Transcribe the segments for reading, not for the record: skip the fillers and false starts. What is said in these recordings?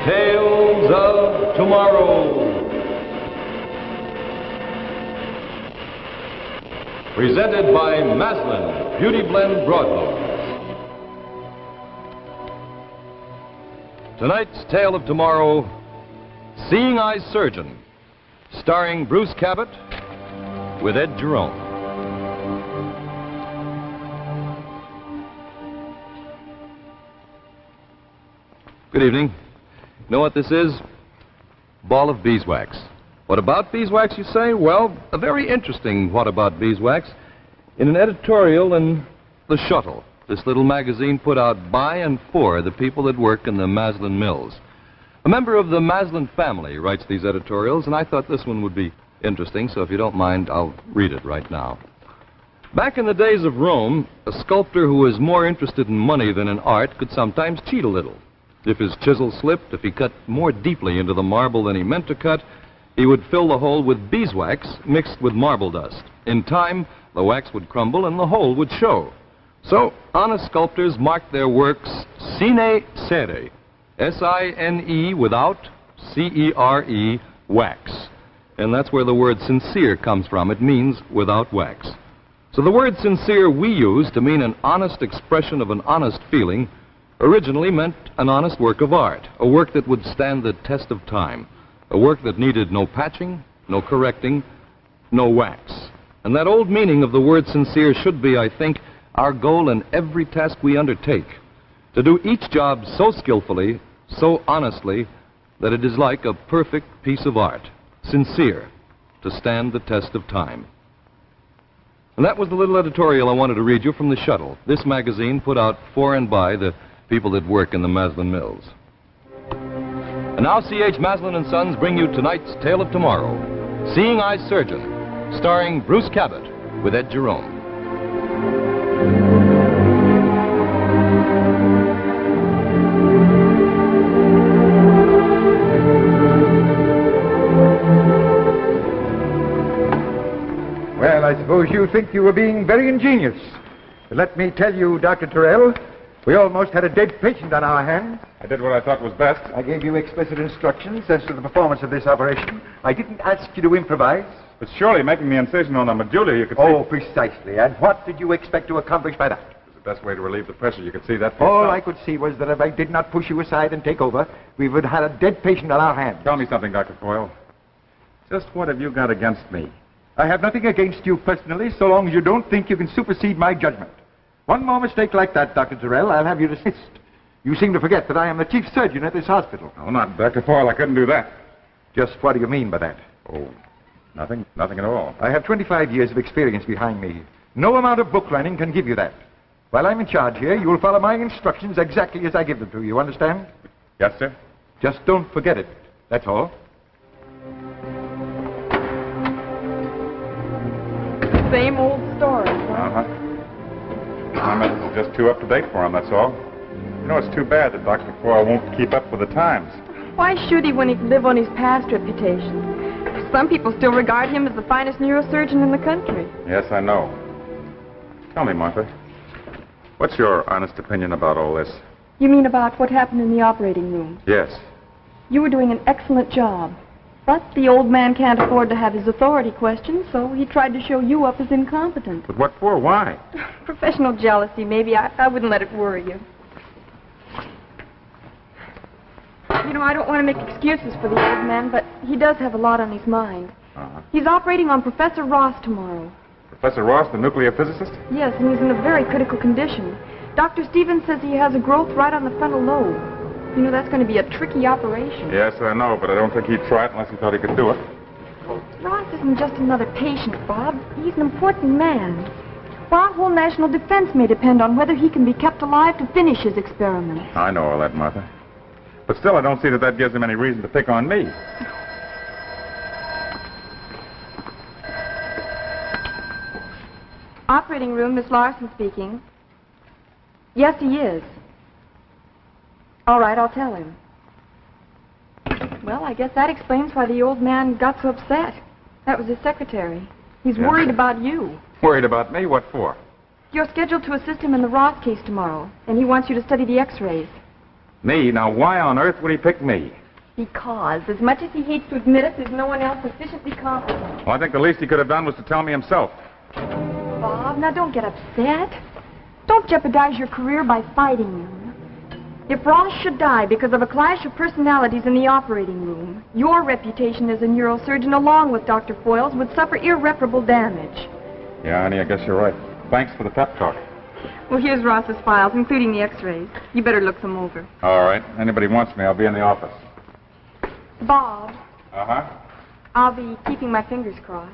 Tales of Tomorrow. Presented by Maslin Beauty Blend Broadloads. Tonight's Tale of Tomorrow, Seeing Eye Surgeon, starring Bruce Cabot with Ed Jerome. Good evening. You know what this is? Ball of beeswax. What about beeswax, you say? Well, a very interesting what about beeswax in an editorial in The Shuttle, this little magazine put out by and for the people that work in the Maslin mills. A member of the Maslin family writes these editorials, and I thought this one would be interesting, so if you don't mind, I'll read it right now. Back in the days of Rome, a sculptor who was more interested in money than in art could sometimes cheat a little. If his chisel slipped, if he cut more deeply into the marble than he meant to cut, he would fill the hole with beeswax mixed with marble dust. In time, the wax would crumble and the hole would show. So, honest sculptors marked their works sine cere, S-I-N-E without C-E-R-E, wax. And that's where the word sincere comes from. It means without wax. So the word sincere we use to mean an honest expression of an honest feeling originally meant an honest work of art, a work that would stand the test of time, a work that needed no patching, no correcting, no wax. And that old meaning of the word sincere should be, I think, our goal in every task we undertake, to do each job so skillfully, so honestly, that it is like a perfect piece of art, sincere, to stand the test of time. And that was the little editorial I wanted to read you from The Shuttle, this magazine put out for and by the people that work in the Maslin mills. And now C.H. Maslin & Sons bring you tonight's Tale of Tomorrow, Seeing Eye Surgeon, starring Bruce Cabot with Ed Jerome. Well, I suppose you think you were being very ingenious. But let me tell you, Dr. Terrell, we almost had a dead patient on our hands. I did what I thought was best. I gave you explicit instructions as to the performance of this operation. I didn't ask you to improvise. But surely making the incision on the medulla, you could see... Oh, precisely. And what did you expect to accomplish by that? It was the best way to relieve the pressure. You could see that for All yourself. I could see was that if I did not push you aside and take over, we would have had a dead patient on our hands. Tell me something, Dr. Foyle. Just what have you got against me? I have nothing against you personally, so long as you don't think you can supersede my judgment. One more mistake like that, Dr. Terrell, I'll have you dismissed. You seem to forget that I am the chief surgeon at this hospital. Oh, not Dr. Foyle. I couldn't do that. Just what do you mean by that? Oh, nothing. Nothing at all. I have 25 years of experience behind me. No amount of book learning can give you that. While I'm in charge here, you will follow my instructions exactly as I give them to you, understand? Yes, sir? Just don't forget it. That's all. Same old story. Uh-huh. My methods are just too up-to-date for him, that's all. You know, it's too bad that Dr. Foyle won't keep up with the times. Why should he when he can live on his past reputation? Some people still regard him as the finest neurosurgeon in the country. Yes, I know. Tell me, Martha, what's your honest opinion about all this? You mean about what happened in the operating room? Yes. You were doing an excellent job. But the old man can't afford to have his authority questioned, so he tried to show you up as incompetent. But what for? Why? Professional jealousy, maybe. I wouldn't let it worry you. You know, I don't want to make excuses for the old man, but he does have a lot on his mind. Uh-huh. He's operating on Professor Ross tomorrow. Professor Ross, the nuclear physicist? Yes, and he's in a very critical condition. Dr. Stevens says he has a growth right on the frontal lobe. You know, that's going to be a tricky operation. Yes, I know, but I don't think he'd try it unless he thought he could do it. Ross isn't just another patient, Bob. He's an important man. Well, our whole national defense may depend on whether he can be kept alive to finish his experiments. I know all that, Martha. But still, I don't see that gives him any reason to pick on me. Operating room, Miss Larson speaking. Yes, he is. All right, I'll tell him. Well, I guess that explains why the old man got so upset. That was his secretary. He's worried about you. Worried about me? What for? You're scheduled to assist him in the Ross case tomorrow, and he wants you to study the x-rays. Me? Now, why on earth would he pick me? Because, as much as he hates to admit it, there's no one else sufficiently competent. Well, I think the least he could have done was to tell me himself. Bob, now don't get upset. Don't jeopardize your career by fighting him. If Ross should die because of a clash of personalities in the operating room, your reputation as a neurosurgeon, along with Dr. Foyle's, would suffer irreparable damage. Yeah, honey, I guess you're right. Thanks for the pep talk. Well, here's Ross's files, including the x-rays. You better look them over. All right. Anybody wants me, I'll be in the office. Bob, Uh-huh. I'll be keeping my fingers crossed.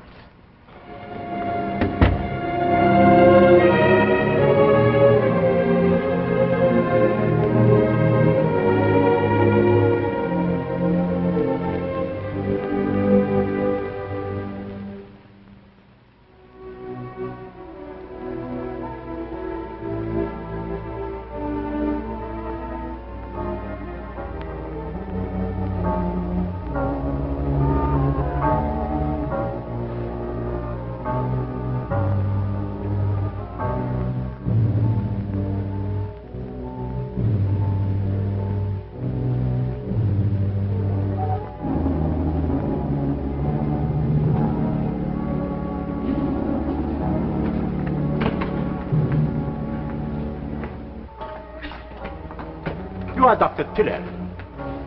You are Dr. Tiller.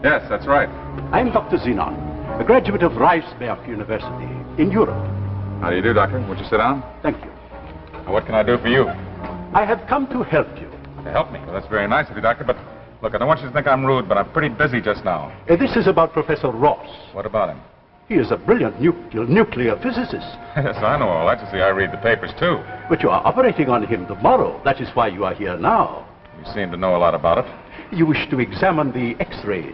Yes, that's right. I am Dr. Zenon, a graduate of Reisberg University in Europe. How do you do, Doctor? Would you sit down? Thank you. Now, what can I do for you? I have come to help you. To help me? Well, that's very nice of you, Doctor, but look, I don't want you to think I'm rude, but I'm pretty busy just now. This is about Professor Ross. What about him? He is a brilliant nuclear physicist. Yes, I know all that. You see, I read the papers, too. But you are operating on him tomorrow. That is why you are here now. You seem to know a lot about it. You wish to examine the x-rays,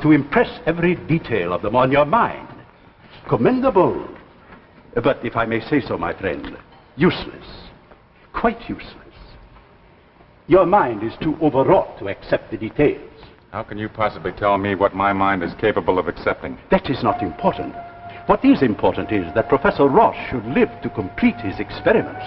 to impress every detail of them on your mind. Commendable. But if I may say so, my friend, useless. Quite useless. Your mind is too overwrought to accept the details. How can you possibly tell me what my mind is capable of accepting? That is not important. What is important is that Professor Ross should live to complete his experiments.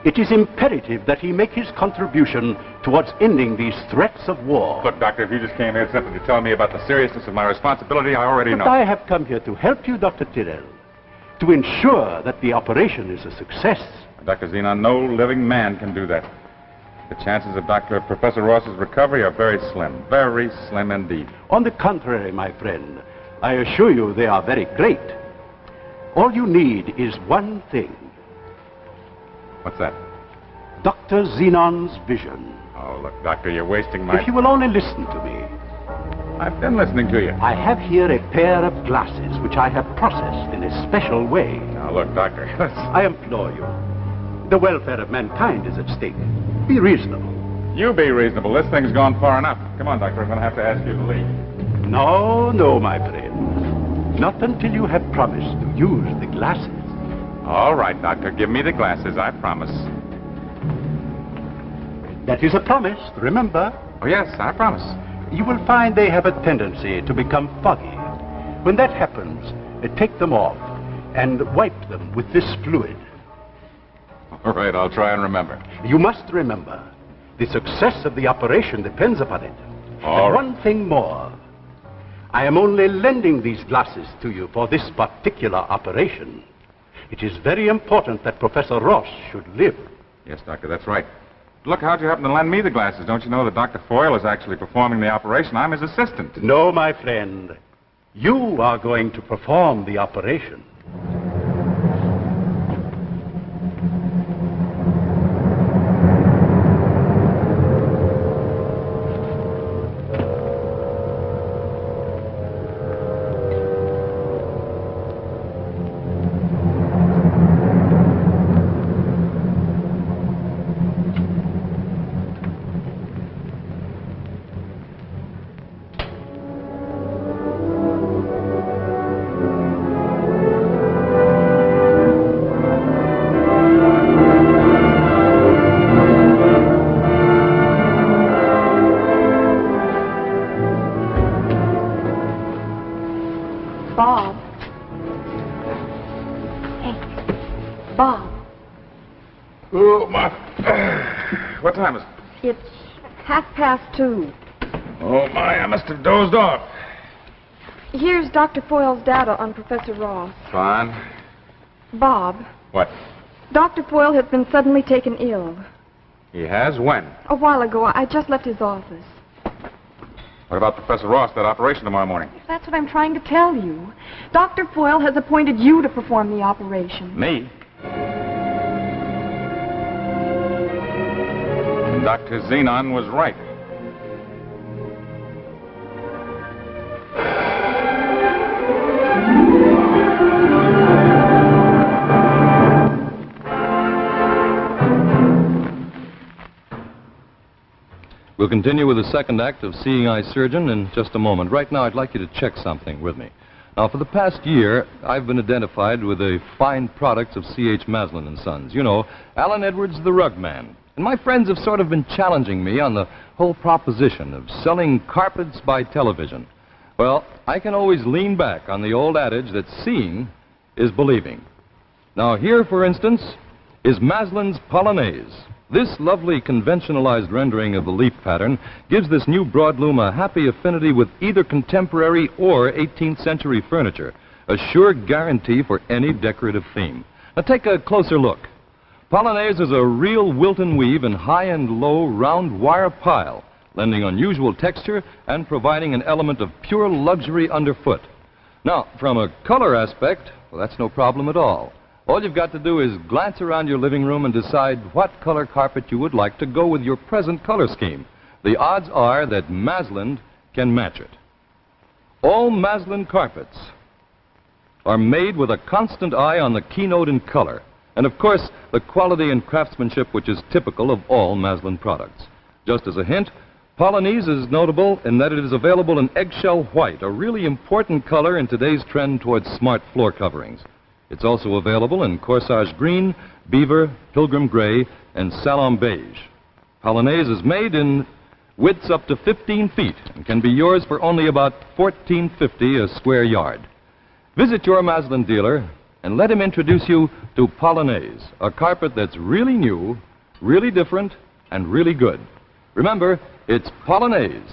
It is imperative that he make his contribution towards ending these threats of war. Look, Doctor, if you just came here simply to tell me about the seriousness of my responsibility, I already know. But I have come here to help you, Dr. Tyrrell, to ensure that the operation is a success. Dr. Zenon, no living man can do that. The chances of Professor Ross's recovery are very slim indeed. On the contrary, my friend, I assure you they are very great. All you need is one thing. What's that? Dr. Zenon's vision. Oh, look, Doctor, you're wasting my... If you will only listen to me. I've been listening to you. I have here a pair of glasses which I have processed in a special way. Now, look, Doctor, I implore you. The welfare of mankind is at stake. Be reasonable. You be reasonable. This thing's gone far enough. Come on, Doctor, I'm going to have to ask you to leave. No, my friend. Not until you have promised to use the glasses. All right, Doctor, give me the glasses, I promise. That is a promise, remember. Oh, yes, I promise. You will find they have a tendency to become foggy. When that happens, take them off and wipe them with this fluid. All right, I'll try and remember. You must remember, the success of the operation depends upon it. All and right. one thing more. I am only lending these glasses to you for this particular operation. It is very important that Professor Ross should live. Yes, Doctor, that's right. Look, how'd you happen to lend me the glasses? Don't you know that Dr. Foyle is actually performing the operation? I'm his assistant. No, my friend. You are going to perform the operation. Bob. Hey, Bob. Oh, my... What time is it? It's 2:30. Oh, my, I must have dozed off. Here's Dr. Foyle's data on Professor Ross. Fine. Bob, What? Dr. Foyle has been suddenly taken ill. He has? When? A while ago, I just left his office. What about Professor Ross, that operation tomorrow morning? That's what I'm trying to tell you. Dr. Foyle has appointed you to perform the operation. Me? And Dr. Xenon was right. We'll continue with the second act of Seeing Eye Surgeon in just a moment. Right now, I'd like you to check something with me. Now, for the past year, I've been identified with the fine products of C.H. Maslin and Sons. You know, Alan Edwards, the rug man. And my friends have sort of been challenging me on the whole proposition of selling carpets by television. Well, I can always lean back on the old adage that seeing is believing. Now, here, for instance, is Maslin's Polonaise. This lovely conventionalized rendering of the leaf pattern gives this new broadloom a happy affinity with either contemporary or 18th century furniture, a sure guarantee for any decorative theme. Now take a closer look. Polonaise is a real Wilton weave in high and low round wire pile, lending unusual texture and providing an element of pure luxury underfoot. Now, from a color aspect, well, that's no problem at all. All you've got to do is glance around your living room and decide what color carpet you would like to go with your present color scheme. The odds are that Maslin can match it. All Maslin carpets are made with a constant eye on the keynote in color, and of course, the quality and craftsmanship which is typical of all Maslin products. Just as a hint, Polonaise is notable in that it is available in eggshell white, a really important color in today's trend towards smart floor coverings. It's also available in corsage green, beaver, pilgrim gray, and salon beige. Polonaise is made in widths up to 15 feet and can be yours for only about $14.50 a square yard. Visit your Maslin dealer and let him introduce you to Polonaise, a carpet that's really new, really different, and really good. Remember, it's Polonaise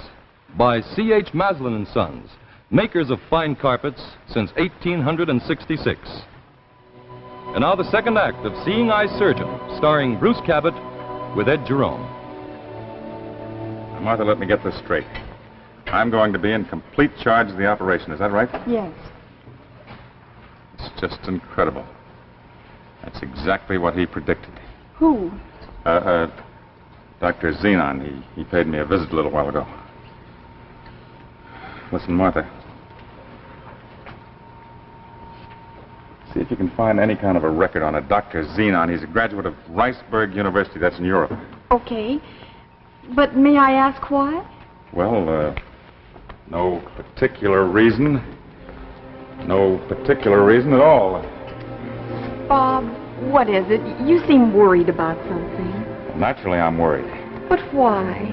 by C.H. Maslin and Sons, makers of fine carpets since 1866. And now the second act of Seeing Eye Surgeon, starring Bruce Cabot with Ed Jerome. Now, Martha, let me get this straight. I'm going to be in complete charge of the operation. Is that right? Yes. It's just incredible. That's exactly what he predicted. Who? Dr. Xenon. He paid me a visit a little while ago. Listen, Martha. See if you can find any kind of a record on a Dr. Xenon. He's a graduate of Riceburg University. That's in Europe. Okay. But may I ask why? Well, no particular reason. No particular reason at all. Bob, what is it? You seem worried about something. Well, naturally, I'm worried. But why?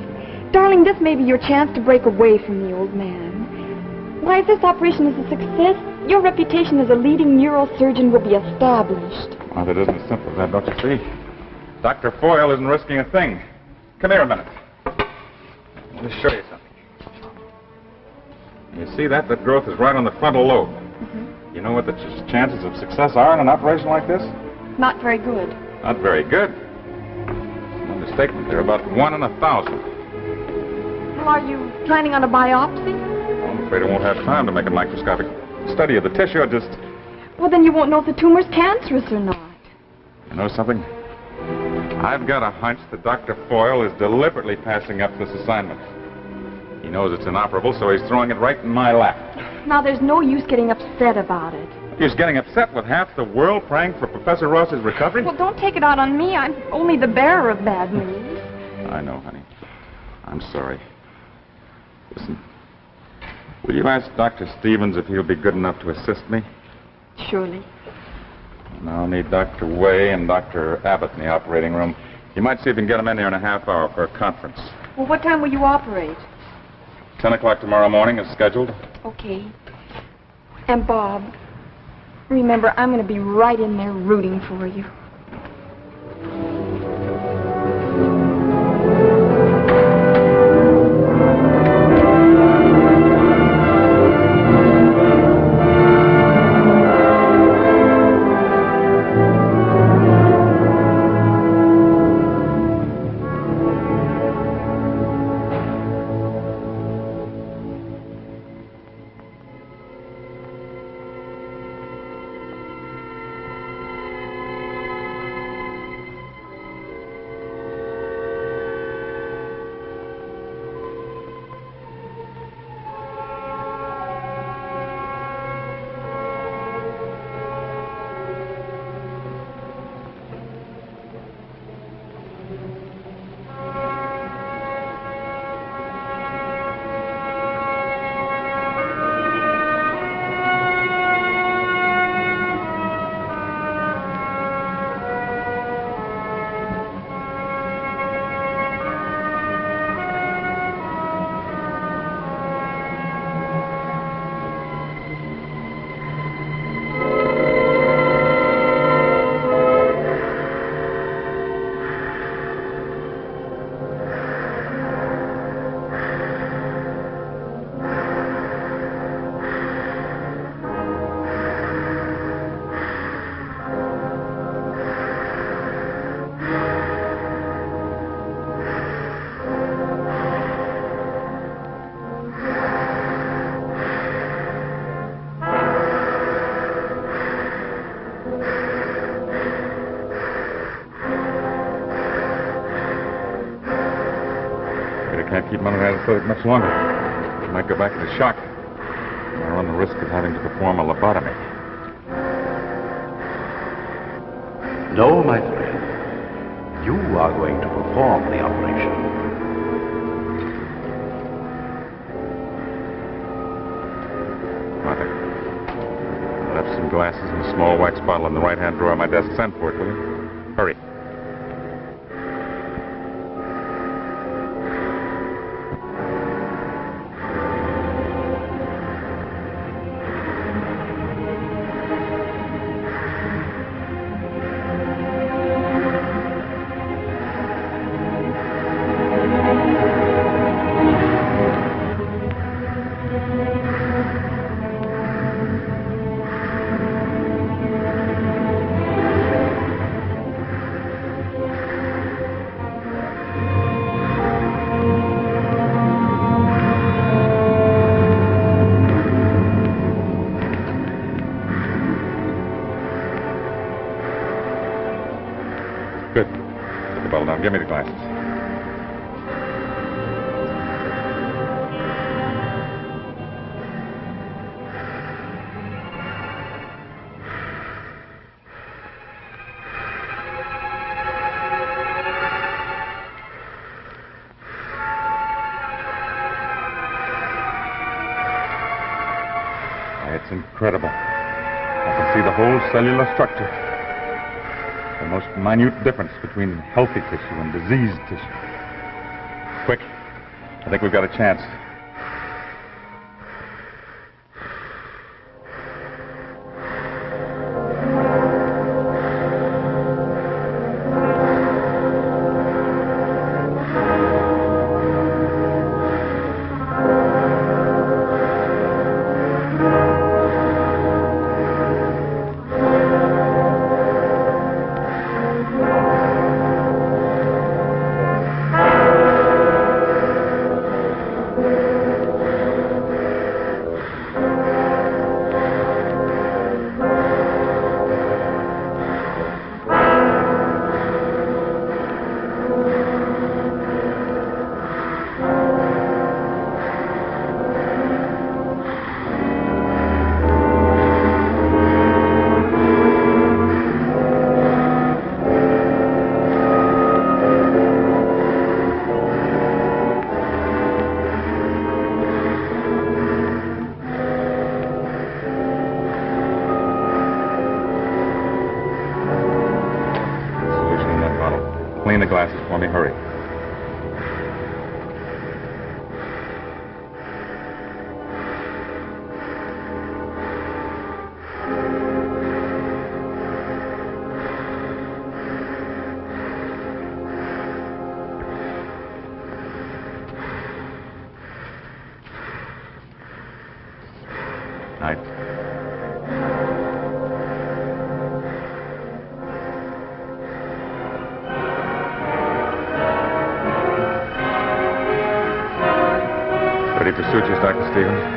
Darling, this may be your chance to break away from the old man. Why, if this operation is a success, your reputation as a leading neurosurgeon will be established. Well, it isn't as simple as that, don't you see? Dr. Foyle isn't risking a thing. Come here a minute. Let me show you something. You see that? That growth is right on the frontal lobe. Mm-hmm. You know what the chances of success are in an operation like this? Not very good. Not very good. It's an understatement. They're about 1 in 1,000. Well, are you planning on a biopsy? I'm afraid I won't have time to make a microscopic study of the tissue. I just... Well, then you won't know if the tumor's cancerous or not. You know something? I've got a hunch that Dr. Foyle is deliberately passing up this assignment. He knows it's inoperable, so he's throwing it right in my lap. Now, there's no use getting upset about it. He's getting upset with half the world praying for Professor Ross's recovery? Well, don't take it out on me. I'm only the bearer of bad news. I know, honey. I'm sorry. Listen, will you ask Dr. Stevens if he'll be good enough to assist me? Surely. Now, I'll need Dr. Way and Dr. Abbott in the operating room. You might see if you can get them in there in a half hour for a conference. Well, what time will you operate? 10 o'clock tomorrow morning is scheduled. Okay. And Bob, remember, I'm going to be right in there rooting for you. Operator can't keep him under anesthetic much longer. He might go back into shock. I run the risk of having to perform a lobotomy. No, my friend. You are going to perform the operation. Mother, I left some glasses and a small wax bottle in the right-hand drawer of my desk. Send for it, will you? Hurry. Good. Put the bottle down. Give me the glasses. It's incredible. I can see the whole cellular structure. The most minute difference between healthy tissue and diseased tissue. Quick. I think we've got a chance. Clean the glasses for me. Hurry. Night. Ready for sutures, Dr. Stevens?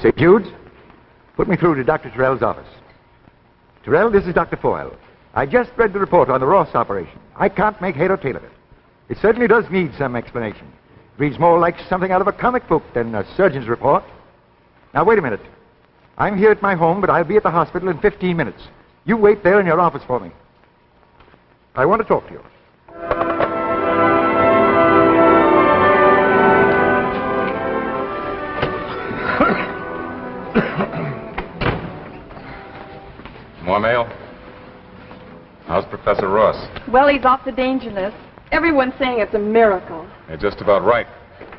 St. Jude's? Put me through to Dr. Terrell's office. Terrell, this is Dr. Foyle. I just read the report on the Ross operation. I can't make head or tail of it. It certainly does need some explanation. It reads more like something out of a comic book than a surgeon's report. Now, wait a minute. I'm here at my home, but I'll be at the hospital in 15 minutes. You wait there in your office for me. I want to talk to you. More mail? How's Professor Ross? Well, he's off the danger list. Everyone's saying it's a miracle. You're just about right.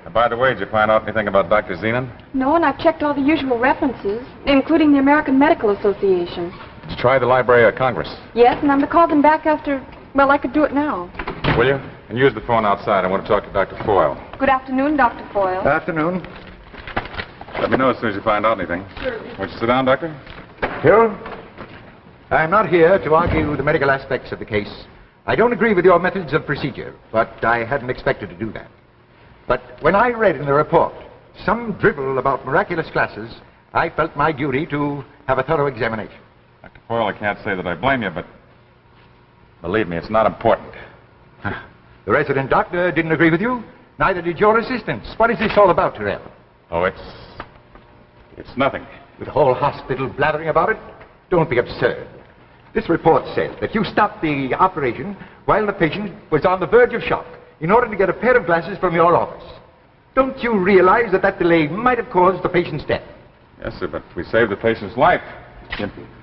And by the way, did you find out anything about Dr. Zenon? No, and I've checked all the usual references, including the American Medical Association. Did you try the Library of Congress? Yes, and I'm to call them back after... Well, I could do it now. Will you? And use the phone outside. I want to talk to Dr. Foyle. Good afternoon, Dr. Foyle. Afternoon. Let me know as soon as you find out anything. Sure. Won't you sit down, Doctor? Hill, I'm not here to argue the medical aspects of the case, I don't agree with your methods of procedure, but I hadn't expected to do that. But when I read in the report some drivel about miraculous glasses, I felt my duty to have a thorough examination. Dr. Foyle, I can't say that I blame you, but believe me, it's not important. The resident doctor didn't agree with you. Neither did your assistants. What is this all about, Tyrrell? Oh, it's nothing. With the whole hospital blathering about it? Don't be absurd. This report says that you stopped the operation while the patient was on the verge of shock in order to get a pair of glasses from your office. Don't you realize that that delay might have caused the patient's death? Yes, sir, but we saved the patient's life.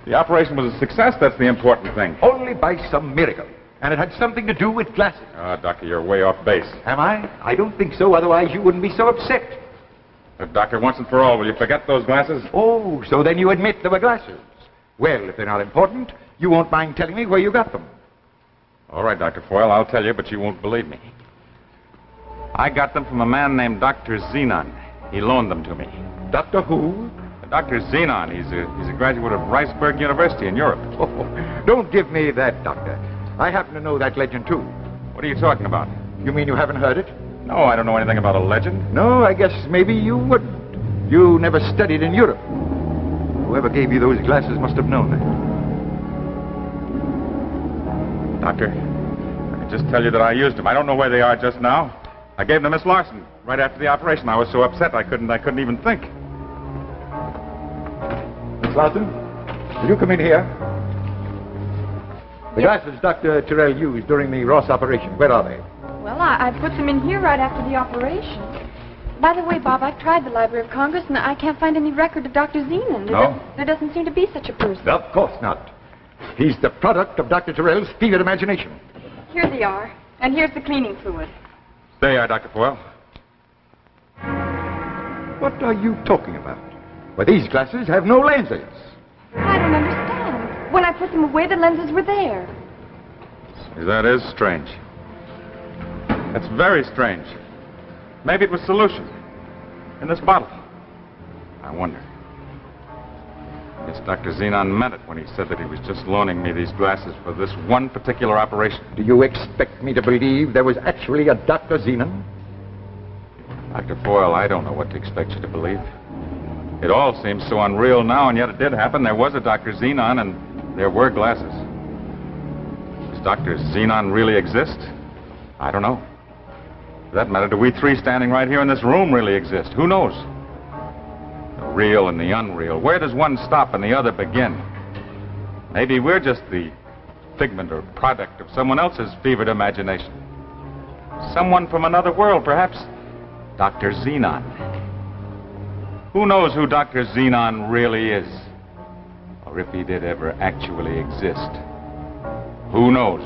The operation was a success. That's the important thing. Only by some miracle. And it had something to do with glasses. Doctor, you're way off base. Am I? I don't think so. Otherwise, you wouldn't be so upset. Doctor, once and for all, will you forget those glasses? Oh, so then you admit there were glasses. Well, if they're not important, you won't mind telling me where you got them. All right, Dr. Foyle, I'll tell you, but you won't believe me. I got them from a man named Dr. Zenon. He loaned them to me. Dr. who? Dr. Zenon. He's a graduate of Riceburg University in Europe. Oh, don't give me that, Doctor. I happen to know that legend, too. What are you talking about? You mean you haven't heard it? No, I don't know anything about a legend. No, I guess maybe you wouldn't. You never studied in Europe. Whoever gave you those glasses must have known that. Doctor, I can just tell you that I used them. I don't know where they are just now. I gave them to Miss Larson right after the operation. I was so upset I couldn't even think. Miss Larson, will you come in here? The glasses Dr. Tyrrell used during the Ross operation, where are they? Well, I put them in here right after the operation. By the way, Bob, I've tried the Library of Congress, and I can't find any record of Dr. Zenon. There doesn't seem to be such a person. Of course not. He's the product of Dr. Tyrrell's fevered imagination. Here they are, and here's the cleaning fluid. There you are, Dr. Foyle. What are you talking about? Well, these glasses have no lenses. I don't understand. When I put them away, the lenses were there. That is strange. That's very strange. Maybe it was solution in this bottle. I wonder. Yes, Dr. Zenon meant it when he said that he was just loaning me these glasses for this one particular operation. Do you expect me to believe there was actually a Dr. Zenon? Dr. Foyle, I don't know what to expect you to believe. It all seems so unreal now, and yet it did happen. There was a Dr. Zenon, and there were glasses. Does Dr. Zenon really exist? I don't know. For that matter, do we three standing right here in this room really exist? Who knows? The real and the unreal. Where does one stop and the other begin? Maybe we're just the figment or product of someone else's fevered imagination. Someone from another world, perhaps Dr. Zenon. Who knows who Dr. Zenon really is? Or if he did ever actually exist? Who knows?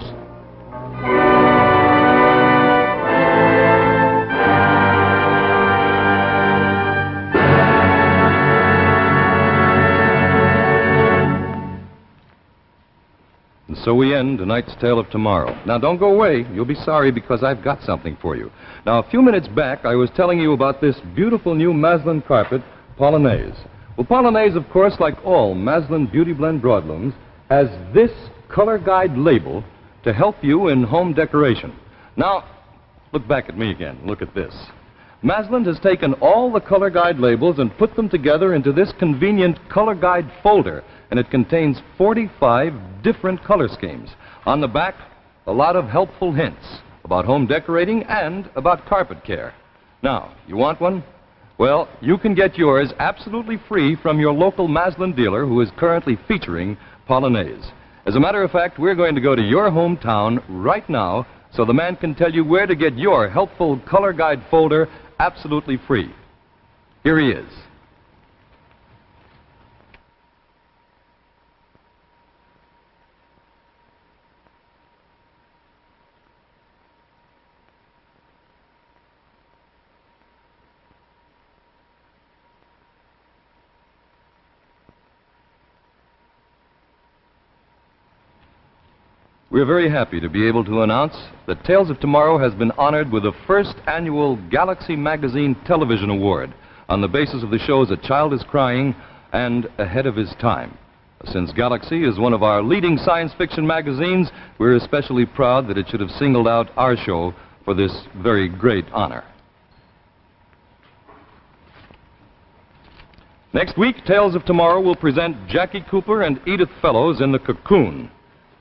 And so we end tonight's tale of tomorrow. Now, don't go away. You'll be sorry because I've got something for you. Now, a few minutes back, I was telling you about this beautiful new Maslin carpet, Polonaise. Well, Polonaise, of course, like all Maslin Beauty Blend broadlooms, has this color guide label to help you in home decoration. Now, look back at me again. Look at this. Maslin has taken all the color guide labels and put them together into this convenient color guide folder, and it contains 45 different color schemes. On the back, a lot of helpful hints about home decorating and about carpet care. Now, you want one? Well, you can get yours absolutely free from your local Maslin dealer who is currently featuring Polonaise. As a matter of fact, we're going to go to your hometown right now so the man can tell you where to get your helpful color guide folder absolutely free. Here he is. We're very happy to be able to announce that Tales of Tomorrow has been honored with the first annual Galaxy Magazine Television Award on the basis of the shows A Child is Crying and Ahead of His Time. A Since Galaxy is one of our leading science fiction magazines, we're especially proud that it should have singled out our show for this very great honor. Next week, Tales of Tomorrow will present Jackie Cooper and Edith Fellows in The Cocoon,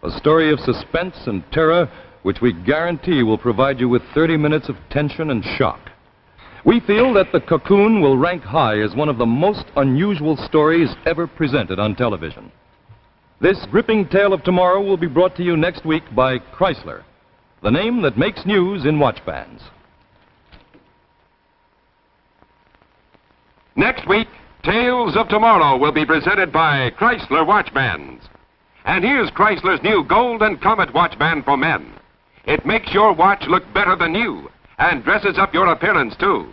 a story of suspense and terror which we guarantee will provide you with 30 minutes of tension and shock. We feel that The Cocoon will rank high as one of the most unusual stories ever presented on television. This gripping tale of tomorrow will be brought to you next week by Chrysler, the name that makes news in watch bands. Next week, Tales of Tomorrow will be presented by Chrysler Watch Bands. And here's Chrysler's new Golden Comet watch band for men. It makes your watch look better than new and dresses up your appearance, too.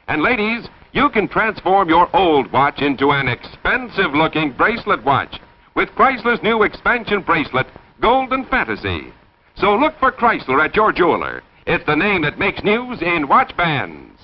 And ladies, you can transform your old watch into an expensive-looking bracelet watch with Chrysler's new expansion bracelet, Golden Fantasy. So look for Chrysler at your jeweler. It's the name that makes news in watch bands.